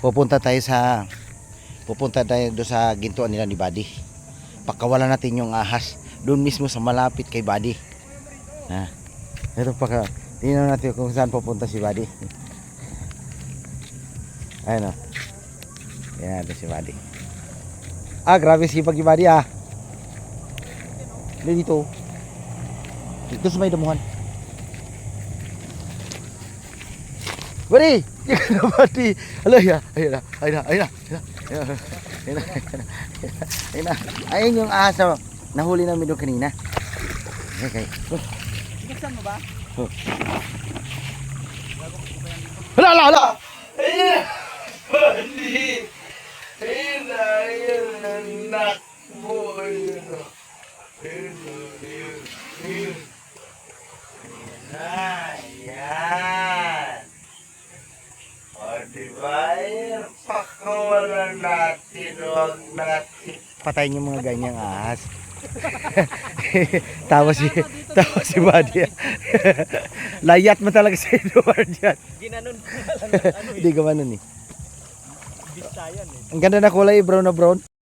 pupunta tayo doon sa gintuan nila ni Buddy. Pakawalan natin yung ahas doon mismo sa malapit kay Buddy. Ito tingnan natin kung saan pupunta si Buddy. Ayun o. Yan, ito si Buddy. Grabe sipag si Buddy Dito. Dito sa may damuhan. Buddy! Yan na Buddy! Ayun na. Ayun yung ahas na nahuli namin doon kanina. Okay. Buksan mo ba? Hala! Buddy! Ayun ang anak mo. Ayun. Ayan. O diba? Pakawalan natin. Huwag natin. Patayin yung mga ganyang ahas. tawa si Buddy. Layat mo talaga si Edward yan. Ginanon ko na lang. Hindi gamanon Bistayan Ang ganda na kulay, brown na brown.